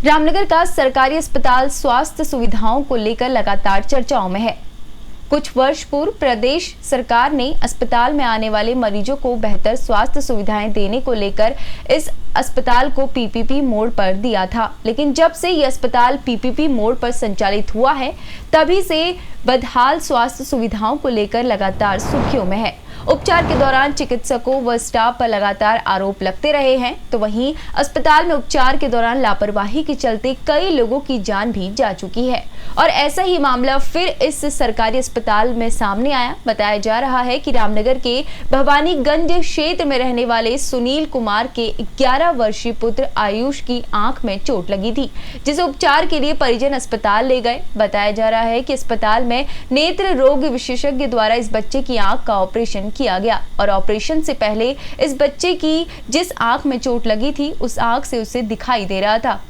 रामनगर का सरकारी अस्पताल स्वास्थ्य सुविधाओं को लेकर लगातार चर्चाओं में है। कुछ वर्ष पूर्व प्रदेश सरकार ने अस्पताल में आने वाले मरीजों को बेहतर स्वास्थ्य सुविधाएं देने को लेकर इस अस्पताल को पीपीपी मोड पर दिया था, लेकिन जब से ये अस्पताल पीपीपी मोड पर संचालित हुआ है, तभी से बदहाल स्वास्थ्य सुविधाओं को लेकर लगातार सुर्खियों में है। उपचार के दौरान चिकित्सकों व स्टाफ पर लगातार आरोप लगते रहे हैं, तो वहीं अस्पताल में उपचार के दौरान लापरवाही के चलते कई लोगों की जान भी जा चुकी है। और ऐसा ही मामला फिर इस सरकारी अस्पताल में सामने आया। बताया जा रहा है कि रामनगर के भवानीगंज क्षेत्र में रहने वाले सुनील कुमार के 11 वर्षीय पुत्र आयुष की आंख में चोट लगी थी, जिसे उपचार के लिए परिजन अस्पताल ले गए। बताया जा रहा है कि अस्पताल में नेत्र रोग विशेषज्ञ द्वारा इस बच्चे की आंख का ऑपरेशन किया गया और ऑपरेशन से पहले इस बच्चे की जिस आंख में चोट लगी थी, उस आंख से उसे दिखाई दे रहा था।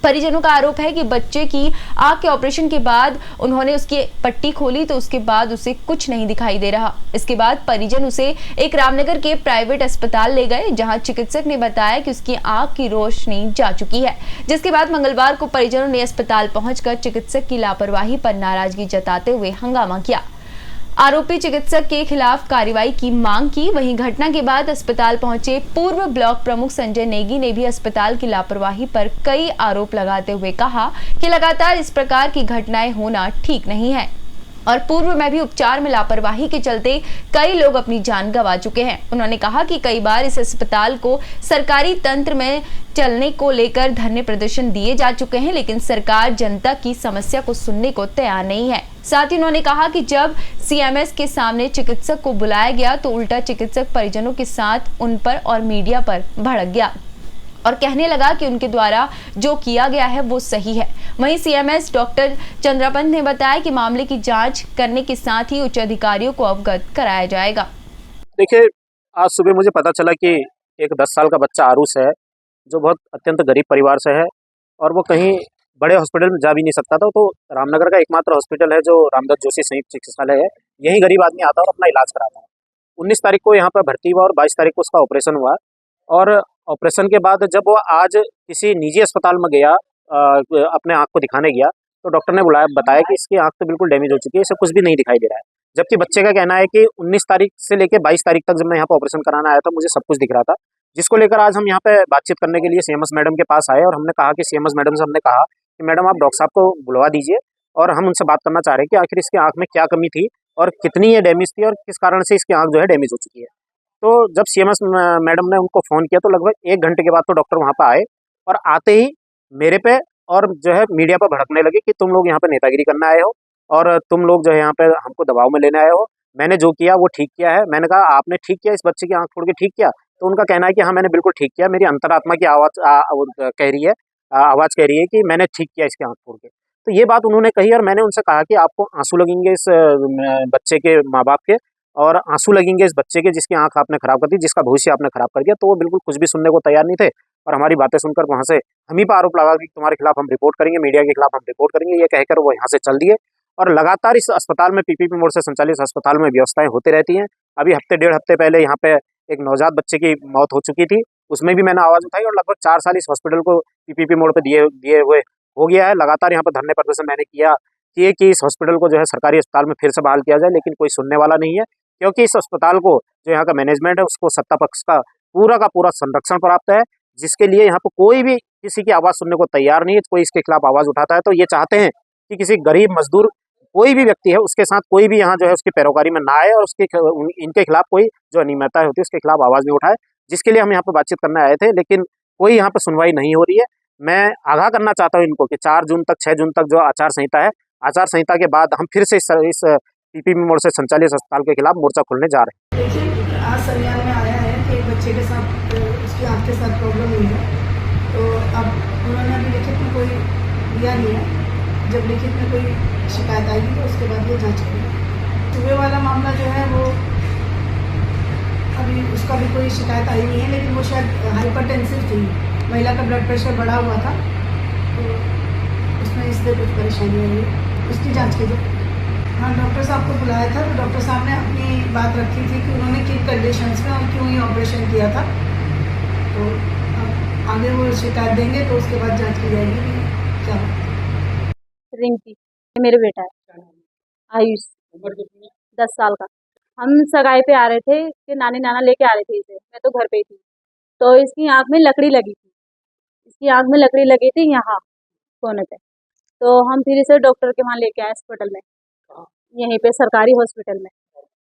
परिजनों का आरोप है कि बच्चे की आंख के ऑपरेशन के बाद उन्होंने उसकी पट्टी खोली तो उसके बाद उसे कुछ नहीं दिखाई दे रहा। इसके बाद परिजन उसे एक रामनगर के प्राइवेट अस्पताल ले गए, जहां चिकित्सक ने बताया कि उसकी आंख की रोशनी जा चुकी है। जिसके बाद मंगलवार को परिजनों ने अस्पताल पहुंचकर चिकित्सक की लापरवाही पर नाराजगी जताते हुए हंगामा किया। आरोपी चिकित्सक के खिलाफ कार्रवाई की मांग की। वहीं घटना के बाद अस्पताल पहुंचे पूर्व ब्लॉक प्रमुख संजय नेगी ने भी अस्पताल की लापरवाही पर कई आरोप लगाते हुए कहा कि लगातार इस प्रकार की घटनाएं होना ठीक नहीं है और पूर्व में भी उपचार में लापरवाही के चलते कई लोग अपनी जान गंवा चुके हैं। उन्होंने कहा कि कई बार इस अस्पताल को सरकारी तंत्र में चलने को लेकर धरने प्रदर्शन दिए जा चुके हैं, लेकिन सरकार जनता की समस्या को सुनने को तैयार नहीं है। साथ ही उन्होंने कहा कि जब सीएमएस के सामने चिकित्सक को बुलाया गया तो उल्टा चिकित्सक परिजनों के साथ उन पर और मीडिया पर भड़क गया और कहने लगा कि उनके द्वारा जो किया गया है वो सही है। वहीं सीएमएस डॉक्टर चंद्रापंत ने बताया कि मामले की जांच करने के साथ ही उच्च अधिकारियों को अवगत कराया जाएगा। देखिए, आज सुबह मुझे पता चला कि एक 10 साल का बच्चा आरुष है, जो बहुत अत्यंत गरीब परिवार से है और वो कहीं बड़े हॉस्पिटल में जा भी नहीं सकता था। तो रामनगर का एकमात्र हॉस्पिटल है जो रामदत्त जोशी संयुक्त चिकित्सालय है, यही गरीब आदमी आता है और अपना इलाज कराता है। 19 तारीख को यहाँ पर भर्ती हुआ और 22 तारीख को उसका ऑपरेशन हुआ और ऑपरेशन के बाद जब वो आज किसी निजी अस्पताल में गया, अपने आँख को दिखाने गया, तो डॉक्टर ने बताया कि इसकी आँख तो बिल्कुल डैमेज हो चुकी है, इसे कुछ भी नहीं दिखाई दे रहा है। जबकि बच्चे का कहना है कि 19 तारीख से लेकर 22 तारीख तक जब मैं यहाँ पर ऑपरेशन कराना आया था, मुझे सब कुछ दिख रहा था। जिसको लेकर आज हम यहाँ पे बातचीत करने के लिए सीएमएस मैडम के पास आए और हमने कहा कि सीएमएस मैडम से हमने कहा कि मैडम आप डॉक्टर साहब को बुलवा दीजिए और हम उनसे बात करना चाह रहे हैं कि आखिर इसकी आँख में क्या कमी थी और कितनी ये डैमेज थी और किस कारण से इसकी आँख जो है डैमेज हो चुकी है। तो जब सीएमएस मैडम ने उनको फ़ोन किया तो लगभग 1 घंटे के बाद तो डॉक्टर वहाँ पर आए और आते ही मेरे पे और जो है मीडिया पर भड़कने लगे कि तुम लोग यहाँ पे नेतागिरी करने आए हो और तुम लोग जो है यहाँ पे हमको दबाव में लेने आए हो। मैंने जो किया वो ठीक किया है। मैंने कहा आपने ठीक किया, इस बच्चे की आँख फोड़ के ठीक किया? तो उनका कहना है कि हाँ मैंने बिल्कुल ठीक किया, मेरी अंतरात्मा की आवाज़ कह रही है, आवाज़ कह रही है कि मैंने ठीक किया इसकी आँख फोड़ के। तो ये बात उन्होंने कही और मैंने उनसे कहा कि आपको आंसू लगेंगे इस बच्चे के माँ बाप के और आंसू लगेंगे इस बच्चे के जिसकी आंख आपने खराब कर दी, जिसका भविष्य आपने खराब कर दिया। तो वो बिल्कुल कुछ भी सुनने को तैयार नहीं थे और हमारी बातें सुनकर वहाँ से हम ही पर आरोप लगा कि तुम्हारे खिलाफ हम रिपोर्ट करेंगे, मीडिया के खिलाफ हम रिपोर्ट करेंगे, ये कहकर वो यहाँ से चल दिए। और लगातार इस अस्पताल में पीपीपी मोड से संचालित अस्पताल में व्यवस्थाएं होती रहती हैं। अभी हफ्ते 1.5 हफ्ते पहले यहाँ पे एक नवजात बच्चे की मौत हो चुकी थी, उसमें भी मैंने आवाज़ उठाई और लगभग 4 साल इस हॉस्पिटल को पीपीपी मोड पे दिए हुए हो गया है। लगातार यहाँ पर धरने प्रदर्शन मैंने किया कि इस हॉस्पिटल को जो है सरकारी अस्पताल में फिर से बहाल किया जाए, लेकिन कोई सुनने वाला नहीं है, क्योंकि इस अस्पताल को जो यहाँ का मैनेजमेंट है उसको सत्ता पक्ष का पूरा संरक्षण प्राप्त है, जिसके लिए यहाँ पर कोई भी किसी की आवाज़ सुनने को तैयार नहीं है। कोई इसके खिलाफ आवाज़ उठाता है तो ये चाहते हैं कि किसी गरीब मजदूर कोई भी व्यक्ति है उसके साथ कोई भी यहाँ जो है उसकी पैरोकारी में ना आए और इनके खिलाफ कोई जो अनियमितताएं होती है उसके खिलाफ आवाज़ नहीं उठाए, जिसके लिए हम यहाँ पर बातचीत करने आए थे, लेकिन कोई यहाँ पर सुनवाई नहीं हो रही है। मैं आगाह करना चाहता हूँ इनको कि 4 जून तक 6 जून तक जो आचार संहिता है, आचार संहिता के बाद हम फिर से इस पीपीपी मोड से संचालित अस्पताल के खिलाफ मोर्चा खोलने जा रहे हैं। देखिए, आज संज्ञान में आया है कि एक बच्चे के साथ उसकी आँख के साथ प्रॉब्लम हुई है, तो अब उन्होंने अभी लिखित में कोई दिया नहीं है। जब लिखित में कोई शिकायत आएगी तो उसके बाद ये जांच करेंगे। सुबह वाला मामला जो है वो अभी उसका भी कोई शिकायत आई नहीं है, लेकिन वो शायद हाइपरटेंसिव थी, महिला का ब्लड प्रेशर बढ़ा हुआ था, तो उसमें इसलिए कुछ परेशानी आई है, उसकी जांच कीजिए। हाँ, डॉक्टर साहब को बुलाया था तो डॉक्टर साहब ने अपनी बात रखी थी कि उन्होंने किन कंडीशंस में और क्यों ये ऑपरेशन किया था, तो अब आगे वो शिकायत देंगे तो उसके बाद जाँच की जाएगी। रिंकी, ये मेरे बेटा है आयुष, 10 साल का। हम सगाई पे आ रहे थे कि नानी नाना लेके आ रहे थे इसे, मैं तो घर पे ही थी। तो इसकी आँख में लकड़ी लगी थी, इसकी आँख में लकड़ी लगी थी यहाँ कोने पे। तो हम फिर इसे डॉक्टर के वहाँ लेके आए हॉस्पिटल में, यहीं पे सरकारी हॉस्पिटल में।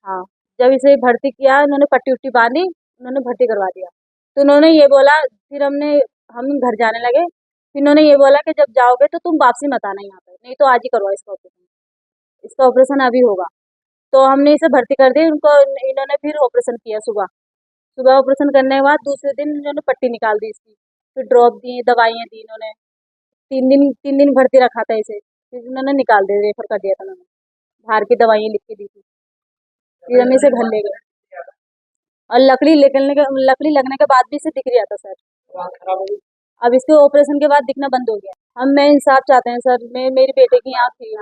हाँ, जब इसे भर्ती किया, उन्होंने पट्टी उट्टी बांधी, उन्होंने भर्ती करवा दिया। तो उन्होंने ये बोला, फिर हम घर जाने लगे, फिर इन्होंने ये बोला कि जब जाओगे तो तुम वापसी मत आना यहाँ पे, नहीं तो आज ही करवाओ इसका ऑपरेशन। इसका ऑपरेशन अभी होगा। तो हमने इसे भर्ती कर दिया, इन्होंने फिर ऑपरेशन किया सुबह। सुबह ऑपरेशन करने के बाद दूसरे दिन इन्होंने पट्टी निकाल दी इसकी, फिर ड्रॉप दिए, दवाइयाँ दी इन्होंने। 3 दिन भर्ती रखा था इसे, फिर उन्होंने निकाल दिया, रेफर कर दिया था उन्होंने। बाहर की दवाइयाँ लिख के दी थी, फिर हम इसे घर ले गए। और लकड़ी लगने के बाद भी इसे दिख रहा था सर। अब इसके ऑपरेशन के बाद दिखना बंद हो गया। मैं इंसाफ चाहते हैं सर, मेरी बेटे की आँख थी।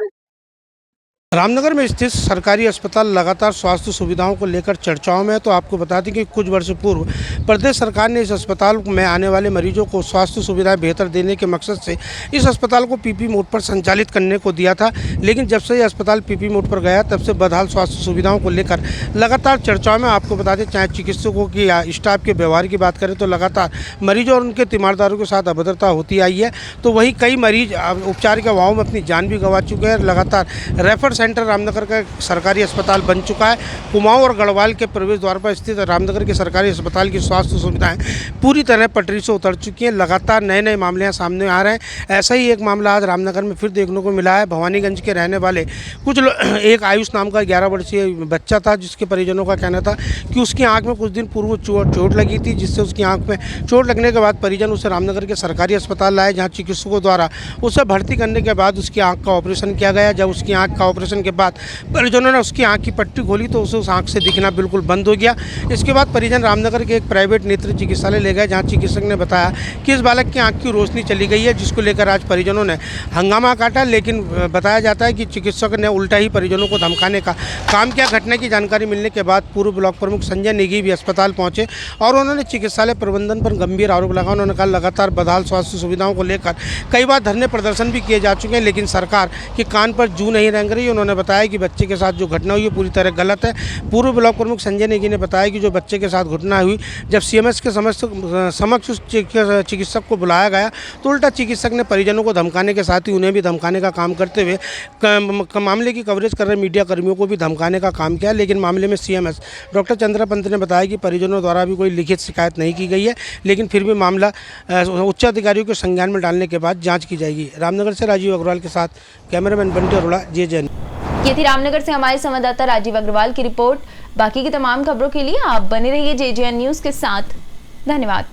रामनगर में स्थित सरकारी अस्पताल लगातार स्वास्थ्य सुविधाओं को लेकर चर्चाओं में है। तो आपको बता दें कि कुछ वर्ष पूर्व प्रदेश सरकार ने इस अस्पताल में आने वाले मरीजों को स्वास्थ्य सुविधाएं बेहतर देने के मकसद से इस अस्पताल को पीपी मोड पर संचालित करने को दिया था। लेकिन जब से ये अस्पताल पीपी मोड पर गया, तब से बदहाल स्वास्थ्य सुविधाओं को लेकर लगातार चर्चाओं में। आपको बता दें, चाहे चिकित्सकों की या स्टाफ के व्यवहार की बात करें तो लगातार मरीजों और उनके तीमारदारों के साथ अभद्रता होती आई है। तो वही कई मरीज उपचार के अभाव में अपनी जान भी गंवा चुके हैं। लगातार रेफर सेंटर रामनगर का सरकारी अस्पताल बन चुका है। कुमाऊं और गढ़वाल के प्रवेश द्वार पर स्थित रामनगर के सरकारी अस्पताल की स्वास्थ्य सुविधाएं पूरी तरह पटरी से उतर चुकी हैं। लगातार नए नए मामले सामने आ रहे हैं। ऐसा ही एक मामला आज रामनगर में फिर देखने को मिला है। भवानीगंज के रहने वाले एक आयुष नाम का 11 वर्षीय बच्चा था, जिसके परिजनों का कहना था कि उसकी आँख में कुछ दिन पूर्व चोट लगी थी, जिससे उसकी आँख में चोट लगने के बाद परिजन उसे रामनगर के सरकारी अस्पताल लाए, जहाँ चिकित्सकों द्वारा उसे भर्ती करने के बाद उसकी आँख का ऑपरेशन किया गया। जब उसकी आँख का ऑपरेशन के बाद परिजनों ने उसकी आँख की पट्टी खोली तो उसे उस आँख से दिखना बिल्कुल बंद हो गया। इसके बाद परिजन रामनगर के एक प्राइवेट नेत्र चिकित्सालय ले गए, जहाँ चिकित्सक ने बताया कि इस बालक की आँख की रोशनी चली गई है, जिसको लेकर आज परिजनों ने हंगामा काटा। लेकिन बताया जाता है कि चिकित्सक ने उल्टा ही परिजनों को धमकाने का काम किया। घटना की जानकारी मिलने के बाद पूर्व ब्लॉक प्रमुख संजय नेगी भी अस्पताल पहुंचे और उन्होंने चिकित्सालय प्रबंधन पर गंभीर आरोप लगाया। उन्होंने कहा लगातार बदहाल स्वास्थ्य सुविधाओं को लेकर कई बार धरने प्रदर्शन भी किए जा चुके हैं, लेकिन सरकार के कान पर जू नहीं रेंग रही। उन्होंने बताया कि बच्चे के साथ जो घटना हुई है पूरी तरह गलत है। पूर्व ब्लॉक प्रमुख संजय नेगी ने बताया कि जो बच्चे के साथ घटना हुई, जब सीएमएस के समक्ष उस चिकित्सक को बुलाया गया तो उल्टा चिकित्सक ने परिजनों को धमकाने के साथ ही उन्हें भी धमकाने का काम करते हुए मामले की कवरेज कर रहे मीडिया कर्मियों को भी धमकाने का काम किया। लेकिन मामले में सीएमएस डॉक्टर चंद्रा पंत ने बताया कि परिजनों द्वारा भी कोई लिखित शिकायत नहीं की गई है, लेकिन फिर भी मामला उच्च अधिकारियों के संज्ञान में डालने के बाद जाँच की जाएगी। रामनगर से राजीव अग्रवाल के साथ कैमरामैन बंटी अरोड़ा, JJ। ये थी रामनगर से हमारे संवाददाता राजीव अग्रवाल की रिपोर्ट। बाकी की तमाम खबरों के लिए आप बने रहिए JJN न्यूज़ के साथ। धन्यवाद।